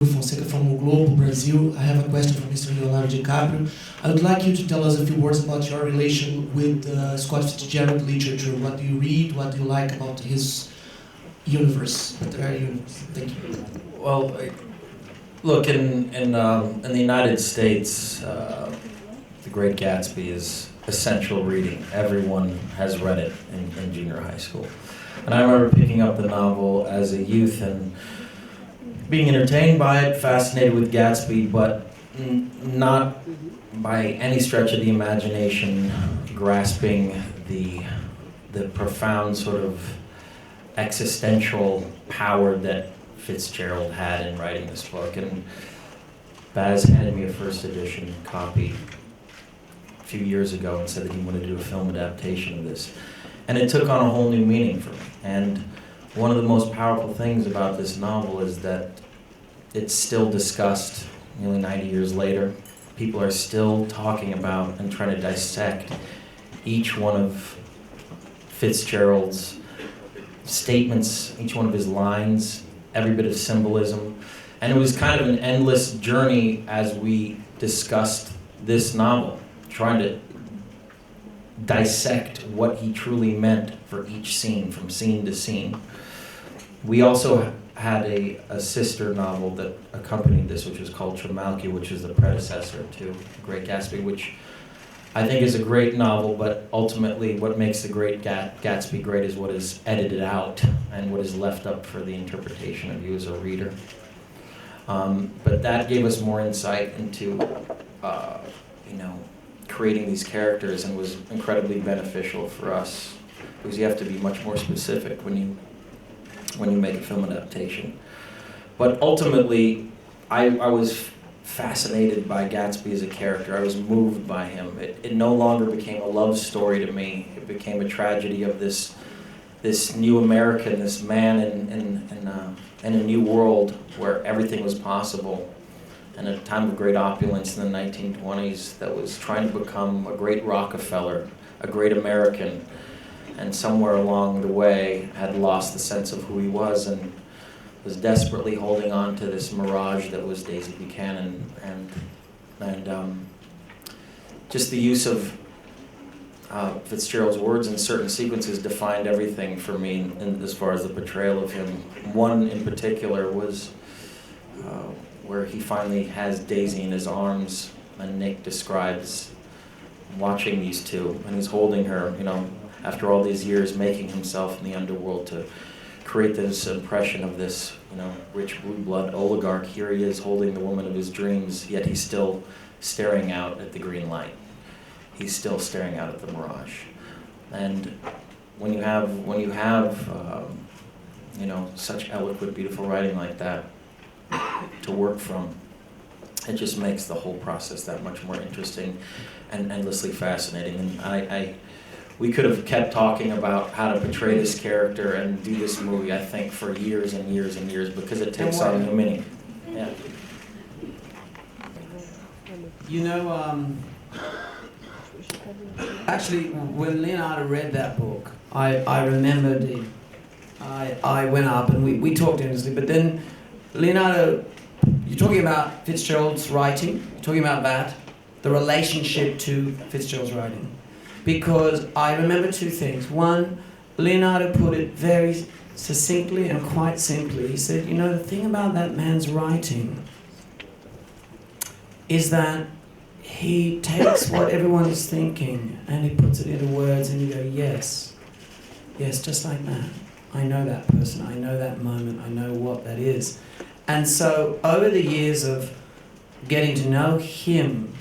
Fonseca from O Globo, Brazil. I have a question for Mr. Leonardo DiCaprio. I would like you to tell us a few words about your relation with Scott Fitzgerald literature. What do you read? What do you like about his universe, literary universe? Thank you. Well, look, in the United States, The Great Gatsby is essential reading. Everyone has read it in junior high school. And I remember picking up the novel as a youth and being entertained by it, fascinated with Gatsby, but not by any stretch of the imagination grasping the profound sort of existential power that Fitzgerald had in writing this book. And Baz handed me a first edition copy a few years ago and said that he wanted to do a film adaptation of this. And it took on a whole new meaning for me. And one of the most powerful things about this novel is that it's still discussed nearly 90 years later. People are still talking about and trying to dissect each one of Fitzgerald's statements, each one of his lines, every bit of symbolism. And it was kind of an endless journey as we discussed this novel, trying to dissect what he truly meant for each scene, from scene to scene. We also had a sister novel that accompanied this, which was called Trimalchio, which is the predecessor to Great Gatsby, which I think is a great novel, but ultimately what makes the Great Gatsby great is what is edited out and what is left up for the interpretation of you as a reader. But that gave us more insight into, creating these characters, and was incredibly beneficial for us, because you have to be much more specific when you make a film adaptation. But ultimately, I was fascinated by Gatsby as a character. I was moved by him. It no longer became a love story to me. It became a tragedy of this new American, this man in a new world where everything was possible. And at a time of great opulence in the 1920s that was trying to become a great Rockefeller, a great American, and somewhere along the way had lost the sense of who he was and was desperately holding on to this mirage that was Daisy Buchanan. And just the use of Fitzgerald's words in certain sequences defined everything for me as far as the portrayal of him. One in particular was where he finally has Daisy in his arms, and Nick describes watching these two, and he's holding her, after all these years making himself in the underworld to create this impression of this, rich blue blood oligarch. Here he is holding the woman of his dreams, yet he's still staring out at the green light. He's still staring out at the mirage. And when you have such eloquent, beautiful writing like that to work from, it just makes the whole process that much more interesting and endlessly fascinating. And we could have kept talking about how to portray this character and do this movie, I think, for years and years and years, because it takes on new meaning. Yeah. Actually, when Leonardo read that book, I remembered I went up and we talked endlessly, but then Leonardo, you're talking about Fitzgerald's writing, you're talking about that, the relationship to Fitzgerald's writing. Because I remember two things. One, Leonardo put it very succinctly and quite simply. He said, the thing about that man's writing is that he takes what everyone is thinking and he puts it into words, and you go, yes, just like that. I know that person, I know that moment, I know what that is. And so over the years of getting to know him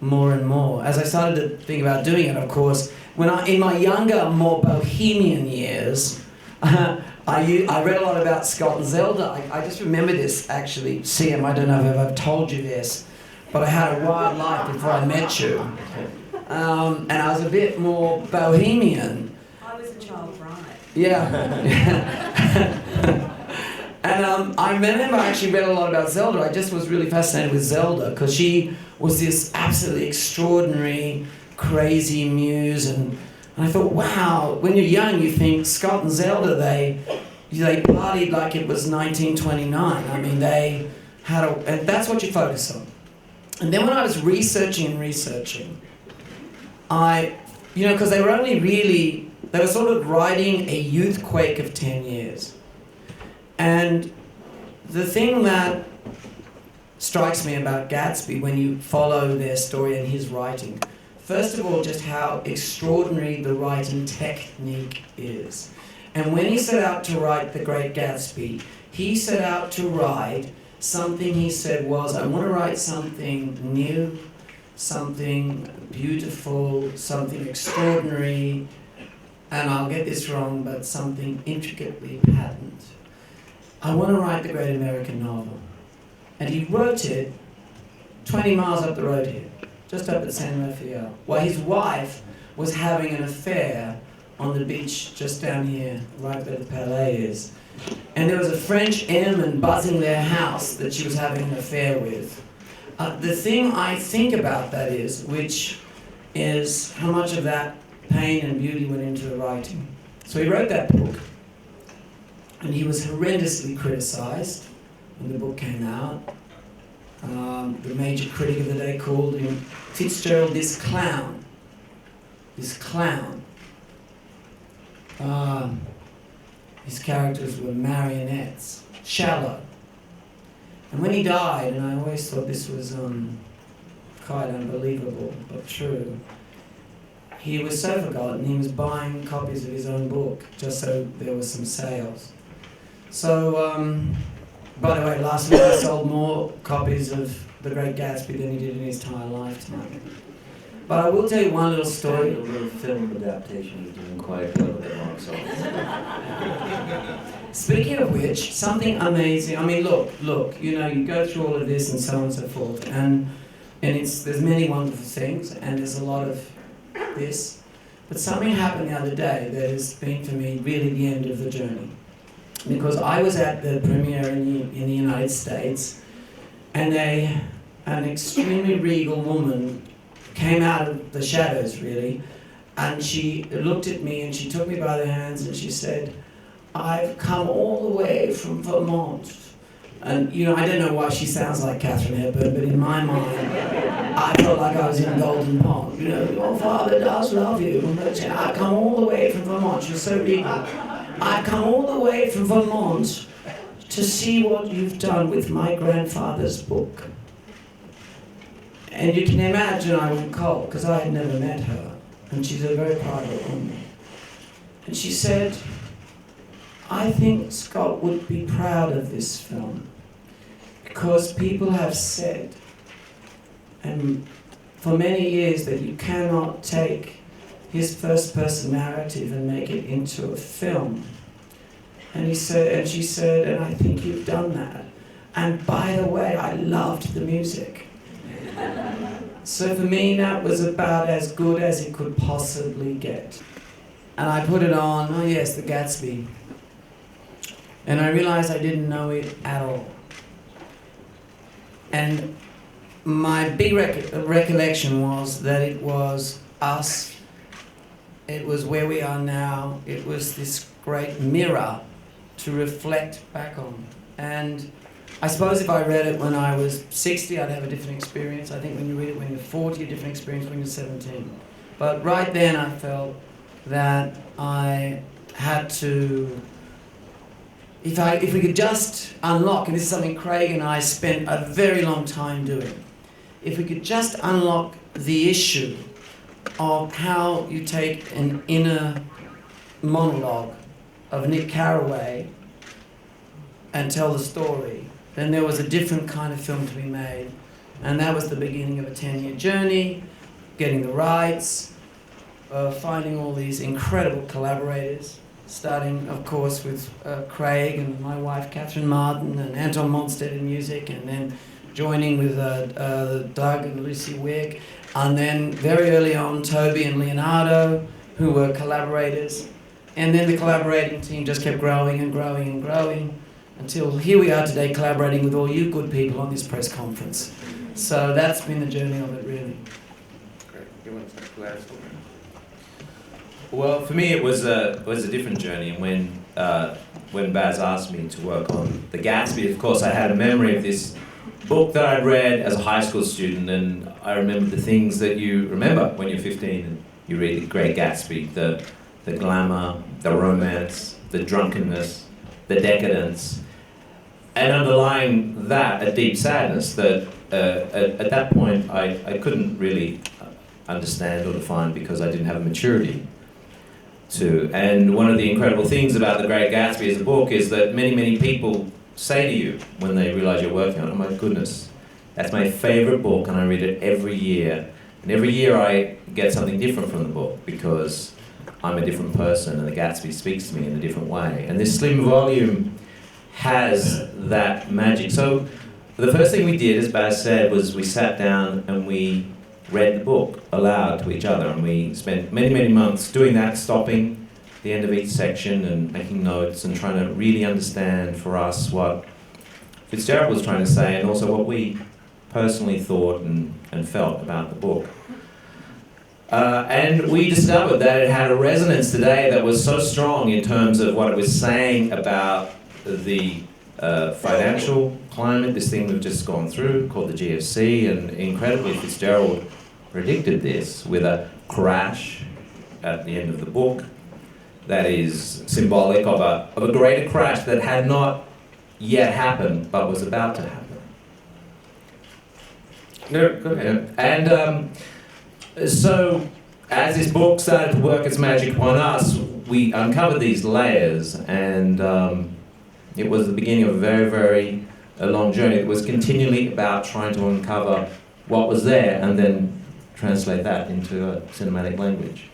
more and more, as I started to think about doing it, of course, in my younger, more bohemian years, I read a lot about Scott and Zelda. I just remember this, actually. CM, I don't know if I've told you this, but I had a wild life before I met you. And I was a bit more bohemian. I was a child bride. Yeah. And I remember I actually read a lot about Zelda. I just was really fascinated with Zelda because she was this absolutely extraordinary, crazy muse. And I thought, wow, when you're young, you think Scott and Zelda, they partied like it was 1929. I mean, they and that's what you focus on. And then when I was researching, because they were sort of riding a youth quake of 10 years. And the thing that strikes me about Gatsby when you follow their story and his writing, first of all, just how extraordinary the writing technique is. And when he set out to write The Great Gatsby, he set out to write something he said was, I want to write something new, something beautiful, something extraordinary, and I'll get this wrong, but something intricately patterned. I want to write the great American novel. And he wrote it 20 miles up the road here, just up at San Rafael, while his wife was having an affair on the beach just down here, right where the Palais is. And there was a French airman buzzing their house that she was having an affair with. The thing I think about that is how much of that pain and beauty went into the writing. So he wrote that book, and he was horrendously criticized when the book came out. The major critic of the day called him, Fitzgerald, this clown. His characters were marionettes, shallow. And when he died, and I always thought this was quite unbelievable, but true, he was so forgotten, he was buying copies of his own book, just so there was some sales. So, by the way, last week I sold more copies of The Great Gatsby than he did in his entire lifetime. But I will tell you one little story. The little film adaptation is doing quite well with the box office. Speaking of which, something amazing. I mean, look. You go through all of this and so on and so forth, and there's many wonderful things, and there's a lot of this. But something happened the other day that has been for me really the end of the journey, because I was at the premiere in the United States, and an extremely regal woman came out of the shadows, really, and she looked at me and she took me by the hands and she said, I've come all the way from Vermont. And, I don't know why she sounds like Catherine Hepburn, but in my mind, I felt like I was in Golden Pond. Your father does love you. I've come all the way from Vermont. She was so regal. I've come all the way from Vermont to see what you've done with my grandfather's book. And you can imagine I went cold, because I had never met her. And she's a very private woman. And she said, I think Scott would be proud of this film, because people have said, and for many years, that you cannot take his first-person narrative and make it into a film. And she said, and I think you've done that. And by the way, I loved the music. So for me, that was about as good as it could possibly get. And I put it on, oh yes, the Gatsby. And I realized I didn't know it at all. And my big recollection was that it was us, it was where we are now, it was this great mirror to reflect back on. And I suppose if I read it when I was 60, I'd have a different experience. I think when you read it when you're 40, a different experience when you're 17. But right then I felt that I had to, if we could just unlock, and this is something Craig and I spent a very long time doing, if we could just unlock the issue of how you take an inner monologue of Nick Carraway and tell the story, then there was a different kind of film to be made. And that was the beginning of a 10-year journey, getting the rights, finding all these incredible collaborators, starting, of course, with Craig and my wife, Catherine Martin, and Anton Monstead in music, and then joining with Doug and Lucy Wick, and then very early on, Toby and Leonardo, who were collaborators. And then the collaborating team just kept growing and growing and growing, until here we are today collaborating with all you good people on this press conference. So that's been the journey of it, really. Great. You want to start last? Well, for me it was a different journey. And when Baz asked me to work on the Gatsby, of course I had a memory of this book that I'd read as a high school student, and I remember the things that you remember when you're 15 and you read The Great Gatsby, the glamour, the romance, the drunkenness, the decadence, and underlying that, a deep sadness that at that point I couldn't really understand or define because I didn't have a maturity to. And one of the incredible things about The Great Gatsby as a book is that many, many people say to you when they realize you're working on it, oh my goodness, that's my favorite book and I read it every year. And every year I get something different from the book because I'm a different person and The Gatsby speaks to me in a different way. And this slim volume has that magic. So the first thing we did, as Baz said, was we sat down and we read the book aloud to each other, and we spent many, many months doing that, stopping at the end of each section and making notes and trying to really understand for us what Fitzgerald was trying to say and also what we personally thought and felt about the book. And we discovered that it had a resonance today that was so strong in terms of what it was saying about the financial climate, this thing we've just gone through called the GFC, and incredibly Fitzgerald predicted this with a crash at the end of the book that is symbolic of a greater crash that had not yet happened but was about to happen. No, go ahead. And so as this book started to work its magic upon us, we uncovered these layers, and it was the beginning of a very, very long journey. It was continually about trying to uncover what was there and then translate that into a cinematic language.